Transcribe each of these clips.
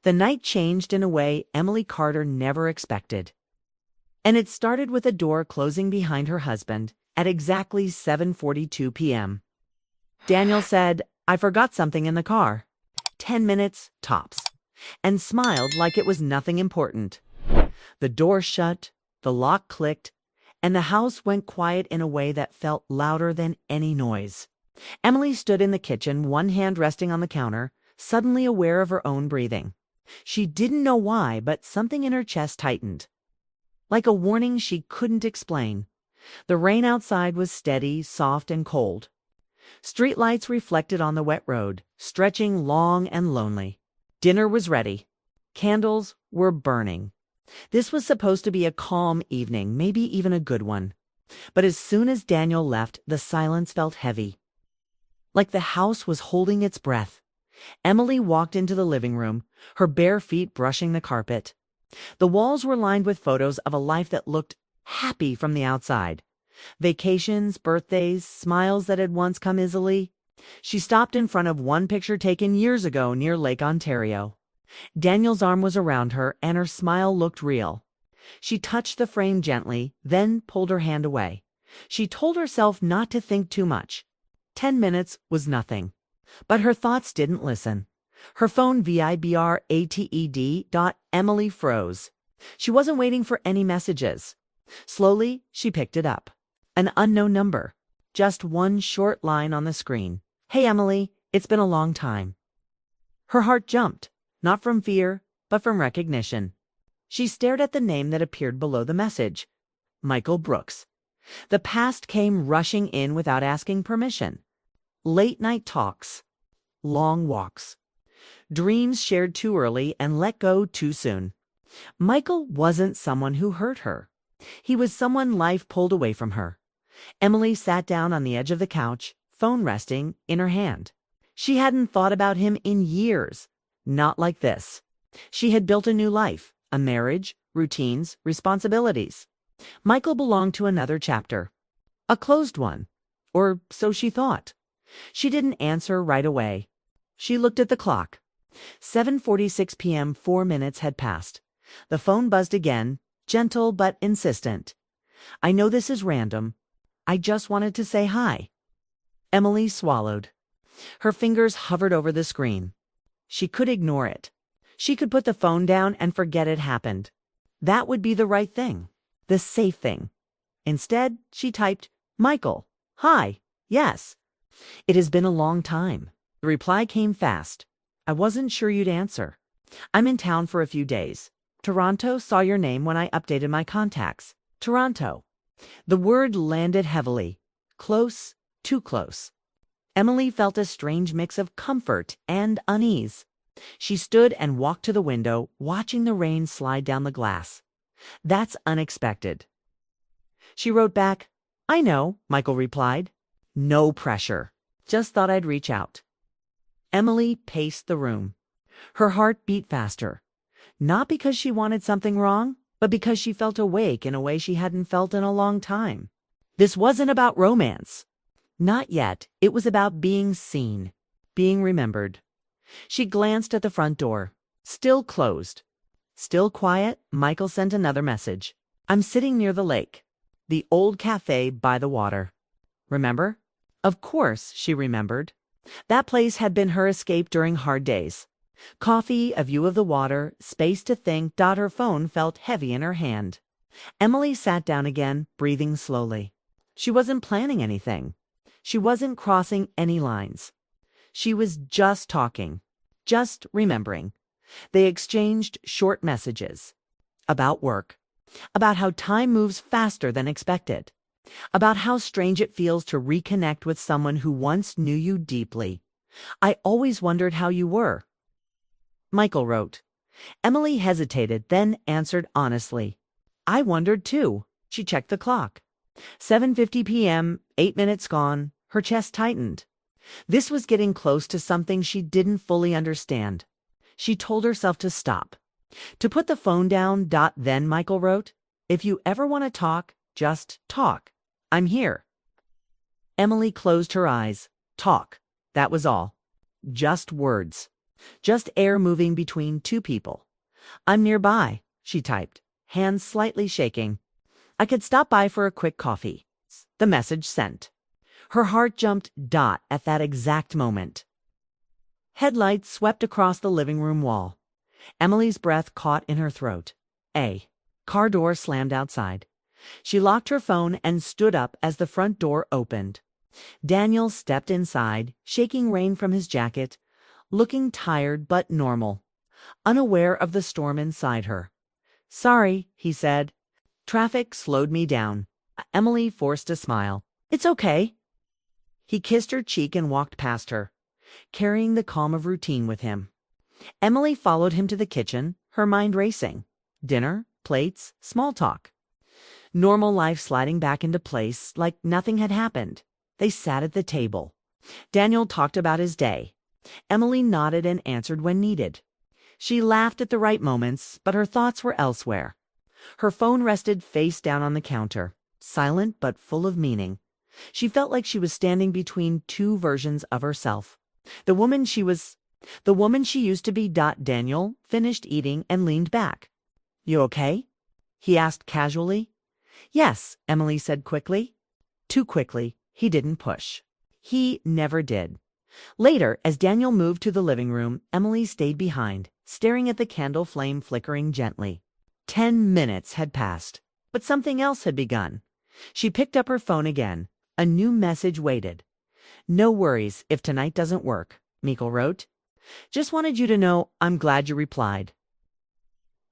The night changed in a way Emily Carter never expected. And it started with a door closing behind her husband at exactly 7:42 p.m. Daniel said, "I forgot something in the car." 10 minutes, tops. And smiled like it was nothing important. The door shut, the lock clicked, and the house went quiet in a way that felt louder than any noise. Emily stood in the kitchen, one hand resting on the counter, suddenly aware of her own breathing. She didn't know why, but something in her chest tightened. Like a warning she couldn't explain. The rain outside was steady, soft, and cold. Streetlights reflected on the wet road, stretching long and lonely. Dinner was ready. Candles were burning. This was supposed to be a calm evening, maybe even a good one. But as soon as Daniel left, the silence felt heavy. Like the house was holding its breath. Emily walked into the living room, her bare feet brushing the carpet. The walls were lined with photos of a life that looked happy from the outside. Vacations, birthdays, smiles that had once come easily. She stopped in front of one picture taken years ago near Lake Ontario. Daniel's arm was around her, and her smile looked real. She touched the frame gently, then pulled her hand away. She told herself not to think too much. 10 minutes was nothing. But her thoughts didn't listen. Her phone vibrated. Froze. She wasn't waiting for any messages. Slowly, she picked it up. An unknown number. Just one short line on the screen. "Hey, Emily, it's been a long time." Her heart jumped, not from fear, but from recognition. She stared at the name that appeared below the message. Michael Brooks. The past came rushing in without asking permission. Late night talks. Long walks. Dreams shared too early and let go too soon. Michael wasn't someone who hurt her. He was someone life pulled away from her. Emily sat down on the edge of the couch, phone resting in her hand. She hadn't thought about him in years. Not like this. She had built a new life, a marriage, routines, responsibilities. Michael belonged to another chapter. A closed one. Or so she thought. She didn't answer right away. She looked at the clock. 7:46 p.m. 4 minutes had passed. The phone buzzed again, gentle but insistent. "I know this is random. I just wanted to say hi." Emily swallowed. Her fingers hovered over the screen. She could ignore it. She could put the phone down and forget it happened. That would be the right thing. The safe thing. Instead, she typed, "Michael, hi, yes. It has been a long time." The reply came fast. "I wasn't sure you'd answer. I'm in town for a few days. Toronto, saw your name when I updated my contacts. Toronto." The word landed heavily. Close, too close. Emily felt a strange mix of comfort and unease. She stood and walked to the window, watching the rain slide down the glass. "That's unexpected." She wrote back, "I know," Michael replied. "No pressure. Just thought I'd reach out." Emily paced the room. Her heart beat faster. Not because she wanted something wrong, but because she felt awake in a way she hadn't felt in a long time. This wasn't about romance. Not yet. It was about being seen, being remembered. She glanced at the front door. Still closed. Still quiet, Michael sent another message. "I'm sitting near the lake. The old cafe by the water. Remember?" Of course, she remembered. That place had been her escape during hard days. Coffee, a view of the water, space to think. Her phone felt heavy in her hand. Emily sat down again, breathing slowly. She wasn't planning anything. She wasn't crossing any lines. She was just talking, just remembering. They exchanged short messages. About work. About how time moves faster than expected. About how strange it feels to reconnect with someone who once knew you deeply. "I always wondered how you were." Michael wrote. Emily hesitated, then answered honestly. "I wondered too." She checked the clock. 7:50 p.m., 8 minutes gone. Her chest tightened. This was getting close to something she didn't fully understand. She told herself to stop. To put the phone down. Then Michael wrote, "If you ever want to talk, just talk. I'm here." Emily closed her eyes. Talk. That was all. Just words. Just air moving between two people. I'm nearby, she typed, hands slightly shaking. I could stop by for a quick coffee. The message sent. Her heart jumped at that exact moment. Headlights swept across the living room wall. Emily's breath caught in her throat. Car door slammed outside. She locked her phone and stood up as the front door opened. Daniel stepped inside, shaking rain from his jacket, looking tired but normal, unaware of the storm inside her. Sorry, he said. Traffic slowed me down. Emily forced a smile. It's okay. He kissed her cheek and walked past her, carrying the calm of routine with him. Emily followed him to the kitchen, her mind racing. Dinner, plates, small talk. Normal life sliding back into place like nothing had happened. They sat at the table. Daniel talked about his day. Emily nodded and answered when needed. She laughed at the right moments, but her thoughts were elsewhere. Her phone rested face down on the counter, silent but full of meaning. She felt like she was standing between two versions of herself. The woman she used to be. Daniel finished eating and leaned back. You okay? He asked casually. Yes, Emily said quickly. Too quickly. He didn't push. He never did. Later, as Daniel moved to the living room, Emily stayed behind, staring at the candle flame flickering gently. 10 minutes had passed, but something else had begun. She picked up her phone again. A new message waited. No worries if tonight doesn't work, Mikkel wrote. Just wanted you to know I'm glad you replied.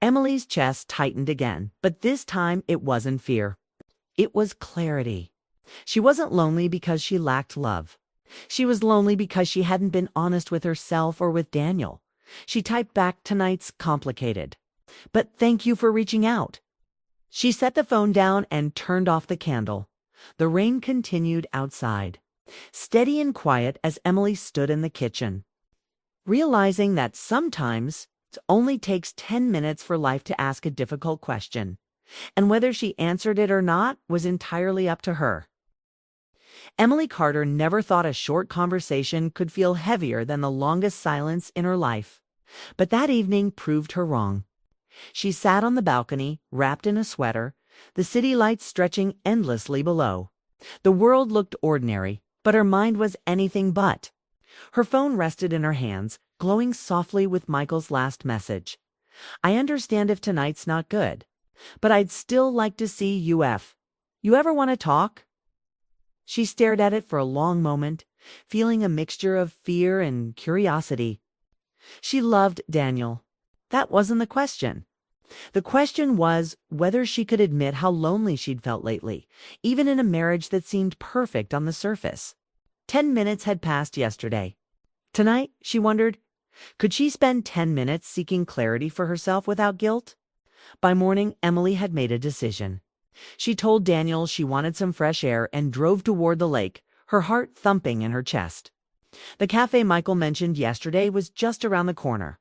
Emily's chest tightened again, but this time it wasn't fear. It was clarity. She wasn't lonely because she lacked love. She was lonely because she hadn't been honest with herself or with Daniel. She typed back, tonight's complicated, but thank you for reaching out. She set the phone down and turned off the candle. The rain continued outside, steady and quiet as Emily stood in the kitchen, realizing that sometimes it only takes 10 minutes for life to ask a difficult question, and whether she answered it or not was entirely up to her. Emily Carter never thought a short conversation could feel heavier than the longest silence in her life, but that evening proved her wrong. She sat on the balcony, wrapped in a sweater, the city lights stretching endlessly below. The world looked ordinary, but her mind was anything but. Her phone rested in her hands, glowing softly with Michael's last message. I understand if tonight's not good, but I'd still like to see you. You ever want to talk? She stared at it for a long moment, feeling a mixture of fear and curiosity. She loved Daniel. That wasn't the question. The question was whether she could admit how lonely she'd felt lately, even in a marriage that seemed perfect on the surface. 10 minutes had passed yesterday. Tonight, she wondered, could she spend 10 minutes seeking clarity for herself without guilt? By morning, Emily had made a decision. She told Daniel she wanted some fresh air and drove toward the lake, her heart thumping in her chest. The cafe Michael mentioned yesterday was just around the corner.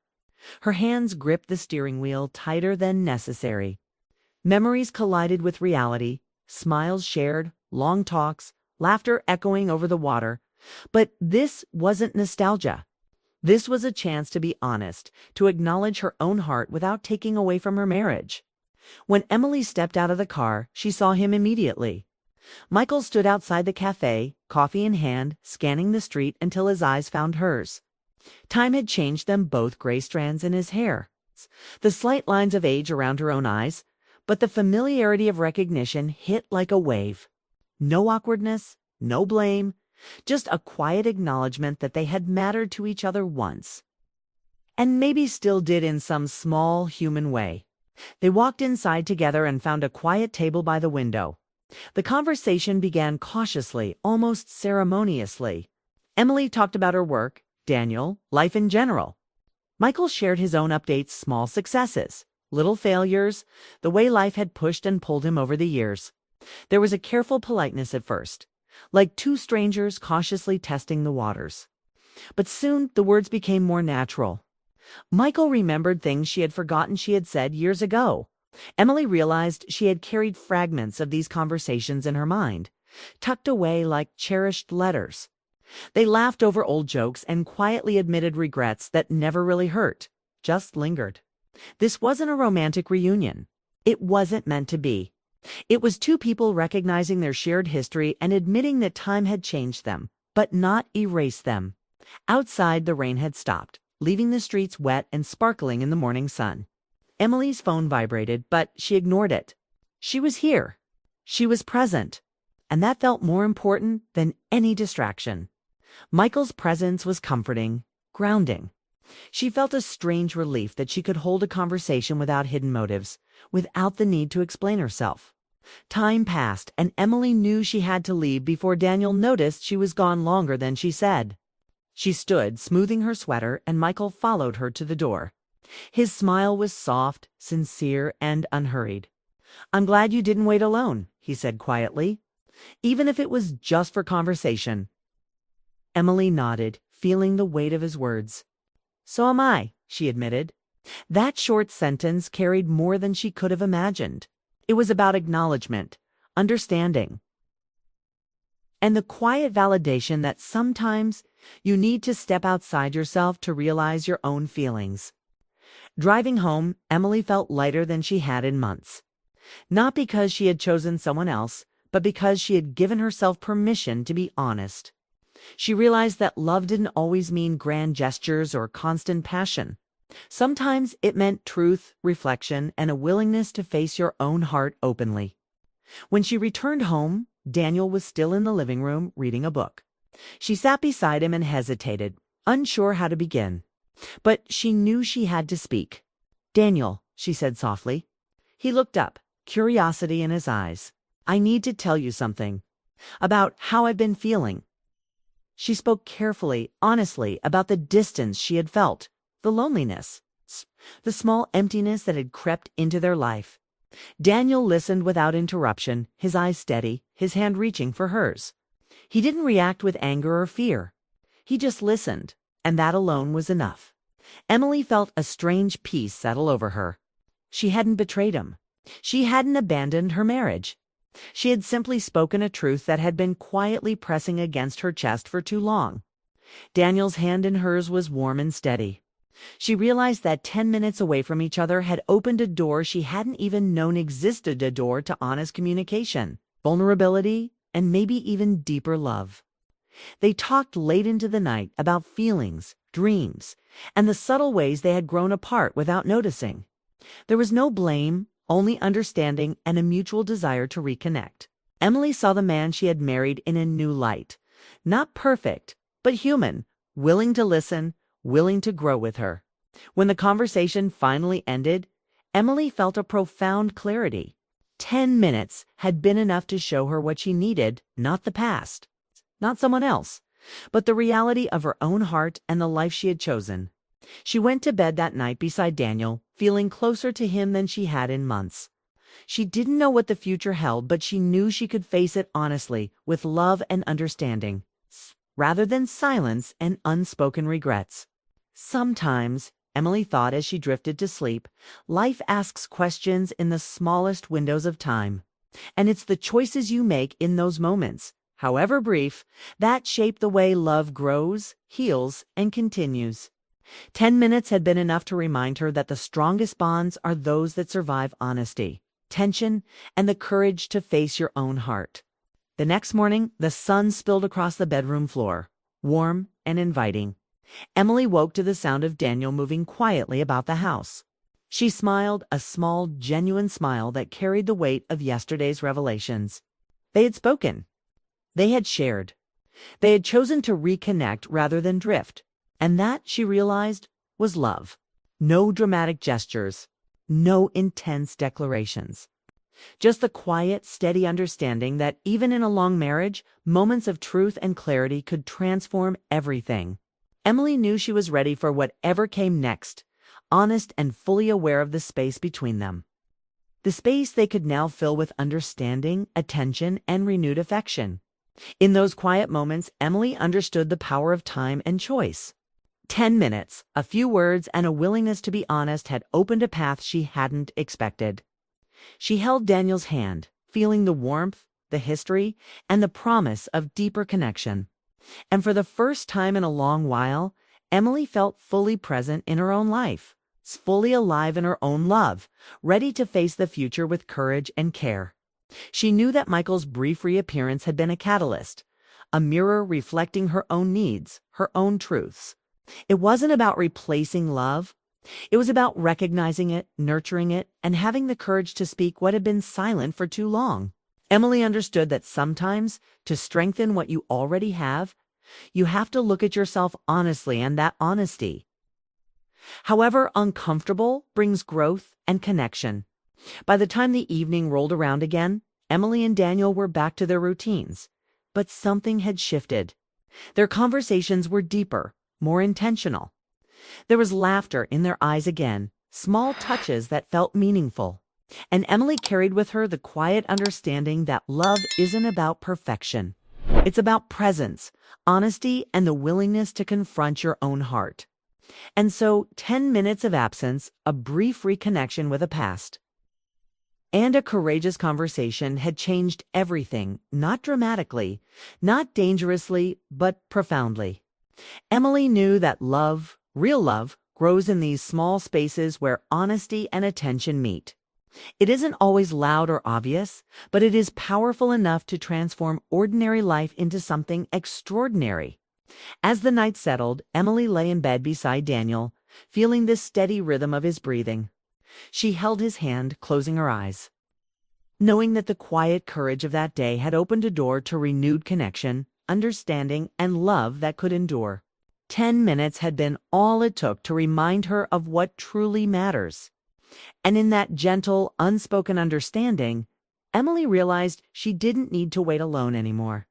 Her hands gripped the steering wheel tighter than necessary. Memories collided with reality, smiles shared, long talks, laughter echoing over the water. But this wasn't nostalgia. This was a chance to be honest, to acknowledge her own heart without taking away from her marriage. When Emily stepped out of the car, she saw him immediately. Michael stood outside the cafe, coffee in hand, scanning the street until his eyes found hers. Time had changed them both, gray strands in his hair, the slight lines of age around her own eyes, but the familiarity of recognition hit like a wave. No awkwardness, no blame, just a quiet acknowledgement that they had mattered to each other once, and maybe still did in some small human way. They walked inside together and found a quiet table by the window. The conversation began cautiously, almost ceremoniously. Emily talked about her work, Daniel, life in general. Michael shared his own updates, small successes, little failures, the way life had pushed and pulled him over the years. There was a careful politeness at first, like two strangers cautiously testing the waters. But soon the words became more natural. Michael remembered things she had forgotten she had said years ago. Emily realized she had carried fragments of these conversations in her mind, tucked away like cherished letters. They laughed over old jokes and quietly admitted regrets that never really hurt, just lingered. This wasn't a romantic reunion. It wasn't meant to be. It was two people recognizing their shared history and admitting that time had changed them, but not erased them. Outside, the rain had stopped, leaving the streets wet and sparkling in the morning sun. Emily's phone vibrated, but she ignored it. She was here. She was present. And that felt more important than any distraction. Michael's presence was comforting, grounding. She felt a strange relief that she could hold a conversation without hidden motives, without the need to explain herself. Time passed, and Emily knew she had to leave before Daniel noticed she was gone longer than she said. She stood, smoothing her sweater, and Michael followed her to the door. His smile was soft, sincere, and unhurried. "I'm glad you didn't wait alone," he said quietly, "even if it was just for conversation." Emily nodded, feeling the weight of his words. "So am I," she admitted. That short sentence carried more than she could have imagined. It was about acknowledgement, understanding, and the quiet validation that sometimes you need to step outside yourself to realize your own feelings. Driving home, Emily felt lighter than she had in months. Not because she had chosen someone else, but because she had given herself permission to be honest. She realized that love didn't always mean grand gestures or constant passion. Sometimes it meant truth, reflection, and a willingness to face your own heart openly. When she returned home, Daniel was still in the living room reading a book. She sat beside him and hesitated, unsure how to begin. But she knew she had to speak. "Daniel," she said softly. He looked up, curiosity in his eyes. "I need to tell you something. About how I've been feeling." She spoke carefully, honestly, about the distance she had felt, the loneliness, the small emptiness that had crept into their life. Daniel listened without interruption, his eyes steady, his hand reaching for hers. He didn't react with anger or fear. He just listened, and that alone was enough. Emily felt a strange peace settle over her. She hadn't betrayed him. She hadn't abandoned her marriage. She had simply spoken a truth that had been quietly pressing against her chest for too long. Daniel's hand in hers was warm and steady. She realized that 10 minutes away from each other had opened a door she hadn't even known existed, a door to honest communication, vulnerability, and maybe even deeper love. They talked late into the night about feelings, dreams, and the subtle ways they had grown apart without noticing. There was no blame, only understanding and a mutual desire to reconnect. Emily saw the man she had married in a new light. Not perfect, but human, willing to listen, willing to grow with her. When the conversation finally ended, Emily felt a profound clarity. 10 minutes had been enough to show her what she needed, not the past, not someone else, but the reality of her own heart and the life she had chosen. She went to bed that night beside Daniel, feeling closer to him than she had in months. She didn't know what the future held, but she knew she could face it honestly, with love and understanding, rather than silence and unspoken regrets. Sometimes, Emily thought as she drifted to sleep, life asks questions in the smallest windows of time. And it's the choices you make in those moments, however brief, that shape the way love grows, heals, and continues. 10 minutes had been enough to remind her that the strongest bonds are those that survive honesty, tension, and the courage to face your own heart. The next morning, the sun spilled across the bedroom floor, warm and inviting. Emily woke to the sound of Daniel moving quietly about the house. She smiled, a small, genuine smile that carried the weight of yesterday's revelations. They had spoken. They had shared. They had chosen to reconnect rather than drift. And that, she realized, was love. No dramatic gestures, no intense declarations. Just the quiet, steady understanding that even in a long marriage, moments of truth and clarity could transform everything. Emily knew she was ready for whatever came next, honest and fully aware of the space between them. The space they could now fill with understanding, attention, and renewed affection. In those quiet moments, Emily understood the power of time and choice. 10 minutes, a few words, and a willingness to be honest had opened a path she hadn't expected. She held Daniel's hand, feeling the warmth, the history, and the promise of deeper connection. And for the first time in a long while, Emily felt fully present in her own life, fully alive in her own love, ready to face the future with courage and care. She knew that Michael's brief reappearance had been a catalyst, a mirror reflecting her own needs, her own truths. It wasn't about replacing love. It was about recognizing it, nurturing it, and having the courage to speak what had been silent for too long. Emily understood that sometimes, to strengthen what you already have, you have to look at yourself honestly, and that honesty, however uncomfortable, brings growth and connection. By the time the evening rolled around again, Emily and Daniel were back to their routines. But something had shifted. Their conversations were deeper, more intentional. There was laughter in their eyes again, small touches that felt meaningful. And Emily carried with her the quiet understanding that love isn't about perfection. It's about presence, honesty, and the willingness to confront your own heart. And so, 10 minutes of absence, a brief reconnection with a past, and a courageous conversation had changed everything, not dramatically, not dangerously, but profoundly. Emily knew that love, real love, grows in these small spaces where honesty and attention meet. It isn't always loud or obvious, but it is powerful enough to transform ordinary life into something extraordinary. As the night settled, Emily lay in bed beside Daniel, feeling the steady rhythm of his breathing. She held his hand, closing her eyes, knowing that the quiet courage of that day had opened a door to renewed connection, understanding, and love that could endure. 10 minutes had been all it took to remind her of what truly matters. And in that gentle, unspoken understanding, Emily realized she didn't need to wait alone anymore.